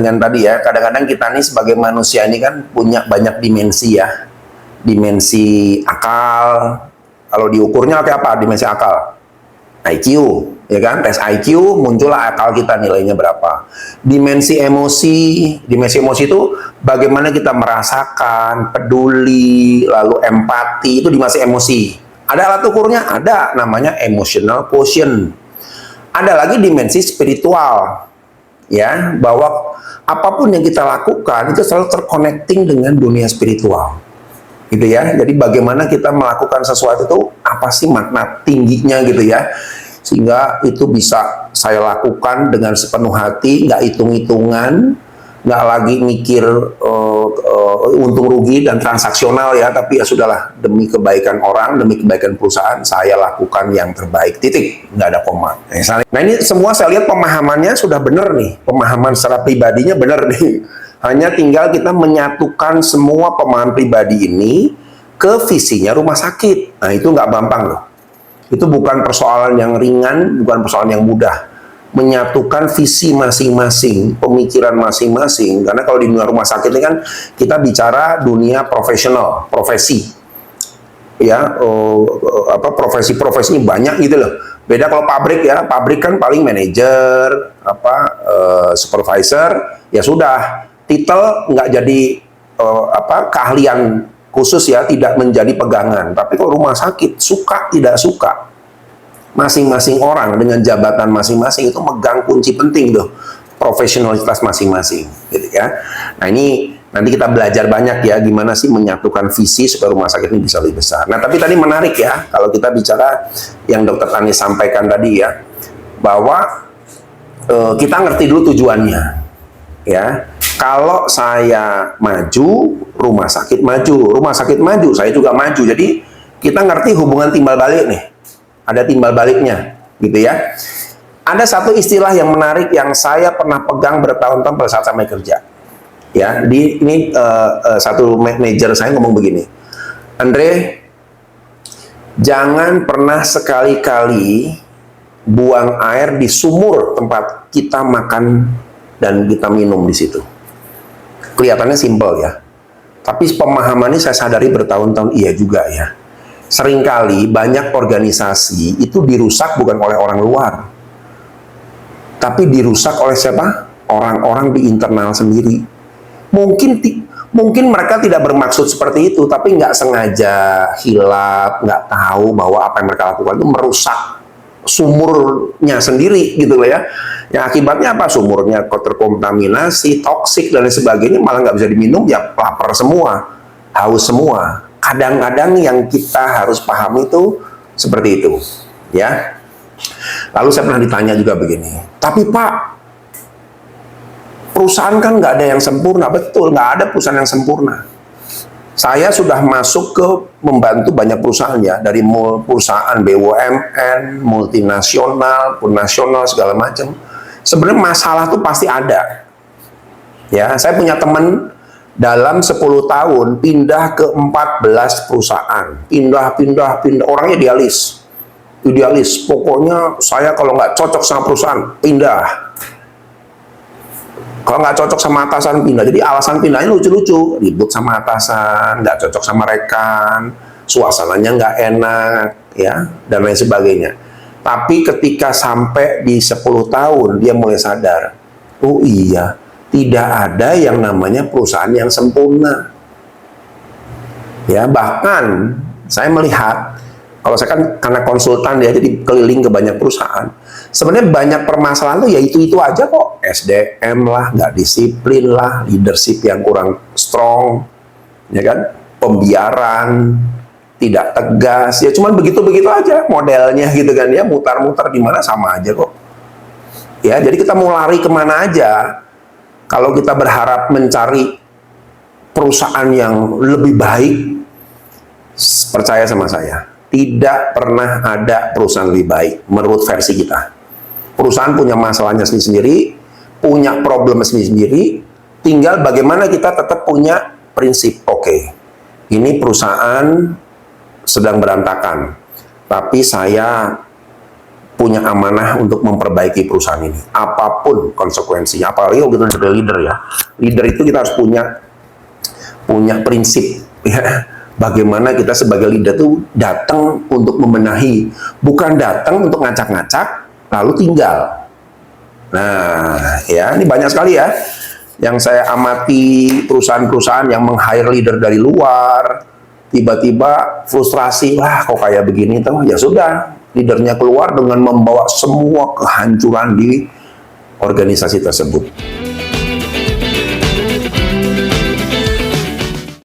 dengan tadi ya, kadang-kadang kita nih sebagai manusia ini kan punya banyak dimensi ya. Dimensi akal, kalau diukurnya kayak apa dimensi akal? IQ, ya kan? Tes IQ, muncullah akal kita nilainya berapa. Dimensi emosi itu bagaimana kita merasakan, peduli, lalu empati, itu dimensi emosi. Ada alat ukurnya? Ada, namanya emotional quotient. Ada lagi dimensi spiritual, ya, bahwa apapun yang kita lakukan itu selalu terconnecting dengan dunia spiritual, gitu ya. Jadi bagaimana kita melakukan sesuatu itu apa sih makna tingginya, gitu ya, sehingga itu bisa saya lakukan dengan sepenuh hati, nggak hitung-hitungan, nggak lagi mikir untung rugi dan transaksional ya, tapi ya sudahlah, demi kebaikan orang, demi kebaikan perusahaan, saya lakukan yang terbaik, titik, nggak ada koma. Nah ini semua saya lihat pemahamannya sudah benar nih, pemahaman secara pribadinya benar nih. Hanya tinggal kita menyatukan semua pemahaman pribadi ini ke visinya rumah sakit. Nah itu nggak gampang loh. Itu bukan persoalan yang ringan, bukan persoalan yang mudah. Menyatukan visi masing-masing, pemikiran masing-masing. Karena kalau di dunia rumah sakit ini kan kita bicara dunia profesional, profesi. Ya, profesi-profesinya banyak gitu loh. Beda kalau pabrik ya, pabrik kan paling manajer, supervisor, ya sudah. Titel nggak jadi keahlian khusus ya, tidak menjadi pegangan. Tapi kalau rumah sakit, suka tidak suka, masing-masing orang dengan jabatan masing-masing itu megang kunci penting tuh, profesionalitas masing-masing, gitu ya. Nah ini nanti kita belajar banyak ya, gimana sih menyatukan visi supaya rumah sakit ini bisa lebih besar. Nah tapi tadi menarik ya, kalau kita bicara yang Dokter Tani sampaikan tadi ya, bahwa kita ngerti dulu tujuannya, ya. Kalau saya maju, rumah sakit maju, saya juga maju. Jadi kita ngerti hubungan timbal balik nih. Ada timbal baliknya, gitu ya. Ada satu istilah yang menarik yang saya pernah pegang bertahun-tahun pada saat saya kerja. Ya, ini satu manajer saya ngomong begini, Andre, jangan pernah sekali-kali buang air di sumur tempat kita makan dan kita minum di situ. Kelihatannya simpel ya, tapi pemahamannya saya sadari bertahun-tahun iya juga ya. Seringkali banyak organisasi itu dirusak bukan oleh orang luar, tapi dirusak oleh siapa? Orang-orang di internal sendiri. Mungkin mereka tidak bermaksud seperti itu, tapi nggak sengaja, hilap, nggak tahu bahwa apa yang mereka lakukan itu merusak sumurnya sendiri, gitu loh ya. Yang akibatnya apa? Sumurnya terkontaminasi, toksik dan lain sebagainya, malah nggak bisa diminum, ya lapar semua, haus semua. Kadang-kadang yang kita harus pahami itu seperti itu, ya. Lalu saya pernah ditanya juga begini, tapi Pak, perusahaan kan nggak ada yang sempurna. Betul, nggak ada perusahaan yang sempurna. Saya sudah masuk ke membantu banyak perusahaan ya, dari perusahaan BUMN, multinasional, pun nasional, segala macam. Sebenarnya masalah tuh pasti ada. Ya, saya punya teman dalam 10 tahun pindah ke 14 perusahaan, pindah, orangnya idealis, pokoknya saya kalau nggak cocok sama perusahaan, pindah, kalau nggak cocok sama atasan, pindah. Jadi alasan pindahnya lucu-lucu, ribut sama atasan, nggak cocok sama rekan, suasananya nggak enak, ya, dan lain sebagainya. Tapi ketika sampai di 10 tahun, dia mulai sadar, oh iya, tidak ada yang namanya perusahaan yang sempurna. Ya, bahkan saya melihat, kalau saya kan karena konsultan ya, jadi keliling ke banyak perusahaan. Sebenarnya banyak permasalahan tuh ya itu aja kok. SDM lah, nggak disiplin lah, leadership yang kurang strong, ya kan? Pembiaran, tidak tegas, ya cuman begitu-begitu aja modelnya gitu kan ya, mutar-mutar di mana sama aja kok. Ya, jadi kita mau lari kemana aja. Kalau kita berharap mencari perusahaan yang lebih baik, percaya sama saya, tidak pernah ada perusahaan lebih baik menurut versi kita. Perusahaan punya masalahnya sendiri-sendiri, punya problem sendiri-sendiri, tinggal bagaimana kita tetap punya prinsip, oke, ini perusahaan sedang berantakan, tapi saya punya amanah untuk memperbaiki perusahaan ini, apapun konsekuensinya. Apalagi kalau kita jadi leader ya, leader itu kita harus punya prinsip ya. Bagaimana kita sebagai leader tuh datang untuk membenahi, bukan datang untuk ngacak-ngacak lalu tinggal. Nah, ya ini banyak sekali ya yang saya amati, perusahaan-perusahaan yang meng-hire leader dari luar, tiba-tiba frustrasi, wah kok kayak begini tuh, ya sudah, leadernya keluar dengan membawa semua kehancuran di organisasi tersebut.